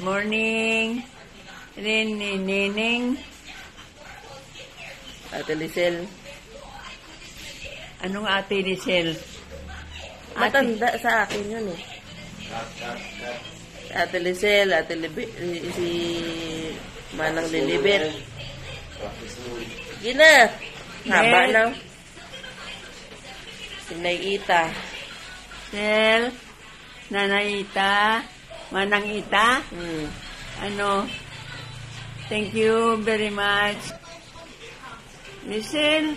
Good morning. Neneng. Ate Lisel. Anong Ate Lisel? Matanda sa akin yun eh. Ate Lisel, si Manang Lilibet. Gina. Haba na. Sinay Ita. Sel, Nanay Ita, Manang Ita. Thank you very much. Lisel,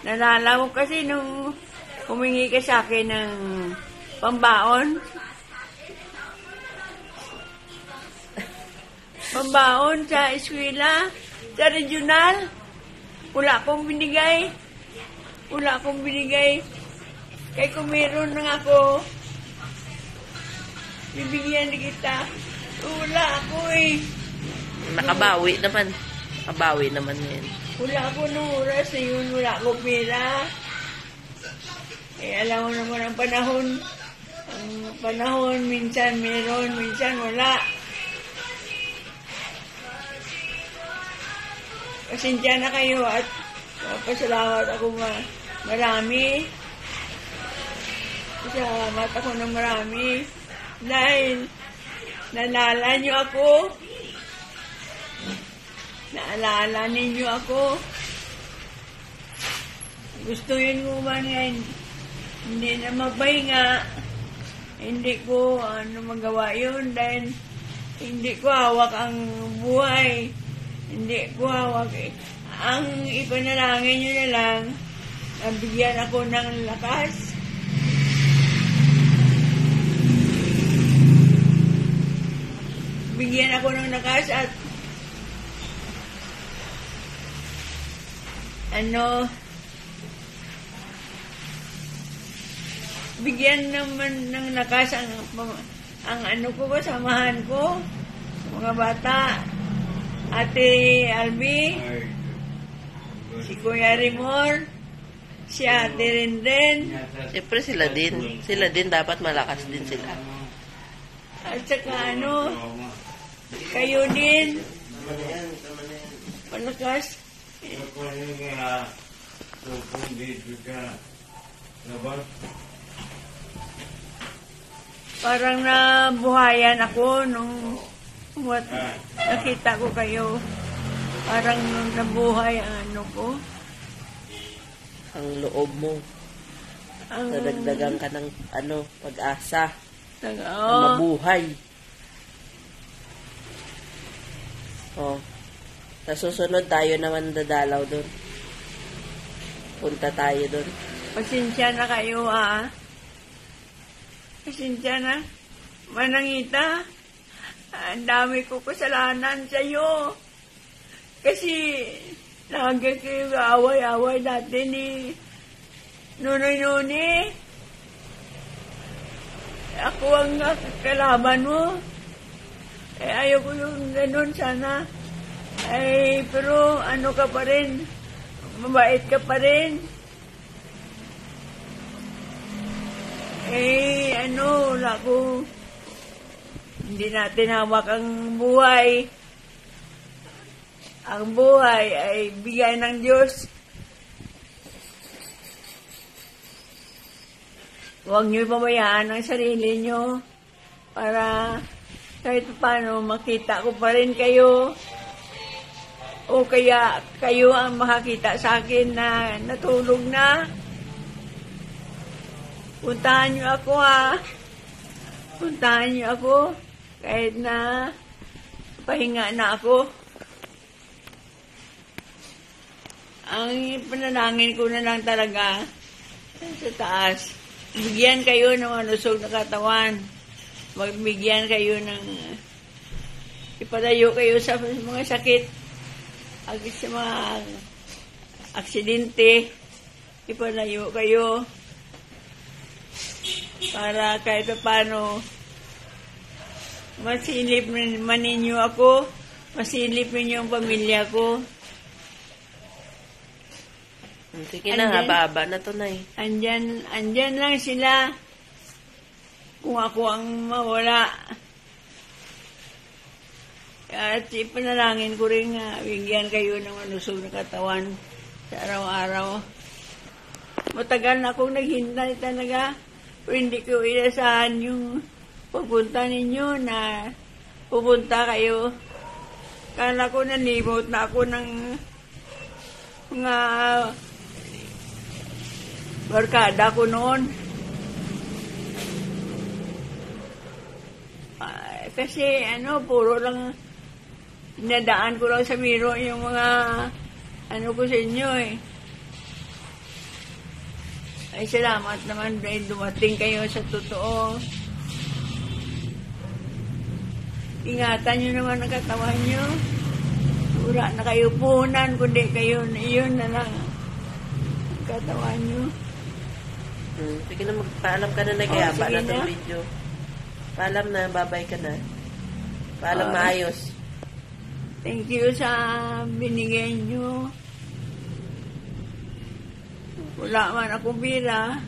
nalala ko kasi nung humingi ka sa akin ng pambaon. Pambaon sa eskwela, sa regional. Wala akong binigay. Kaya kung meron na ako, bibigyan kita. Wala ako eh. Nakabawi naman yan. Wala ako nung oras na yun. Wala ako pera. Eh, alam mo naman ang panahon. Ang panahon, minsan meron, minsan wala. Pasensya na kayo at pasalamat ako marami. Pasalamat ako ng marami. Dahil naalala niyo ako. Naalala ninyo ako. Gusto yun mo man yan. Hindi na magpahinga. Hindi ko magawa yun dahil hindi ko hawak ang buhay. Hindi ko hawak. Ang ipanalangin nyo na lang, nabigyan ako ng lakas. Bigyan ako ng lakas at bigyan naman ng lakas ang kasamahan ko, mga bata, Ate Albi, si Kuya Rimor, si Ate Renden. Siyempre sila din dapat malakas din sila. At saka kayo din, malakas. Parang nabuhayan ako nung nakita ko kayo. Parang nabuhay ang ko. Ang loob mo. Nadagdagan ka ng pag-asa. Mabuhay. Sa susunod tayo naman dadalaw doon. Punta tayo doon. Pasensya na kayo Pasensya na. Manangita, ang dami ko kasalanan sa iyo. Kasi lagi kayo away-away dati ni Nunoy. Ako ang kalaban mo. Ayaw ko yung ganun sana. Pero ka pa rin. Mabait ka pa rin. Wala ko. Hindi natin hawak ang buhay. Ang buhay ay bigay ng Diyos. Huwag niyo pabayaan ang sarili niyo para kahit paano makita ko pa rin kayo. O kaya kayo ang makakita sa akin na natulog na. Puntahan niyo ako Puntahan niyo ako kahit na pahinga na ako. Ang panalangin ko na lang talaga sa taas. Bigyan kayo ng malusog na katawan. Magbigyan kayo ng ipalayo kayo sa mga sakit. Sa mga aksidente. Ipalayo kayo. Para kahit paano masilip man ninyo ako. Masilip ninyo ang pamilya ko. Sige na, haba-haba na to na eh. Andyan lang sila. Kung ako ang mawala. at ipanalangin ko rin nga bigyan kayo ng malusog na katawan sa araw-araw. Matagal na akong naghintay talaga, pero hindi ko inasahan yung pagpunta ninyo na pupunta kayo. Kala ko nanimot na ako ng mga barkada ko noon. Kasi puro lang nadaan ko lang sa biro yung mga ko sa inyo eh. Ay salamat naman dahil dumating kayo sa totoo. Ingatan nyo naman ang katawan nyo. Wala na kayo punan, kundi kayo, yun na lang ang katawan nyo. Sige na, magpaalam ka na kaya ba na sige itong na. video. Paalam na, babay ka na. Paalam maayos. Thank you sa binigay nyo. Wala man akong pira.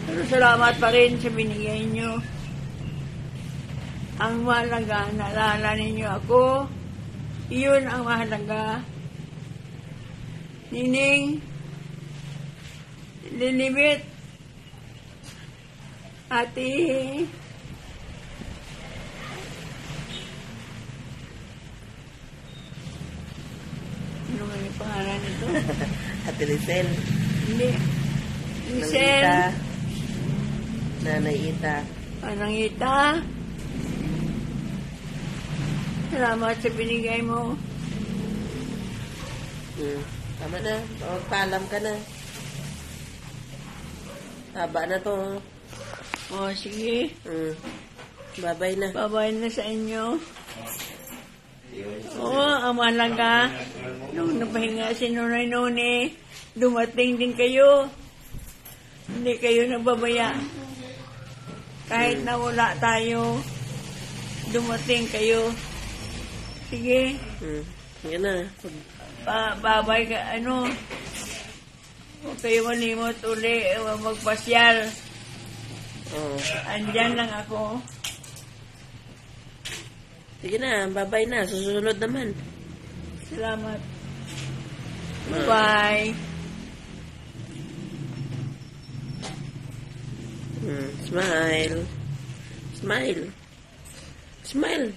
Pero salamat pa rin sa binigay nyo. Ang mahalaga, naalala ninyo ako. Iyon ang mahalaga. Nining, Lilibet, Ate, ano ba yung pangalan nito? Ate Lisel. Hindi. Nanang Michelle, Ita. Nanay Ita. Anang Ita. Salamat sa binigay mo. Tama na. Magpaalam ka na. Haba na to. O, sige. Babay na. Babay na sa inyo. Oo, ang mahalaga. Nung napahinga si Nonay Noni, dumating din kayo. Hindi kayo nababaya. Kahit na wala tayo, dumating kayo. Sige, Sige na. babay ka, huwag kayo malimot uli, magpasyal. Andyan lang ako. Sige na, babay na. Susunod naman. Salamat. Bye. Smile. Smile. Smile.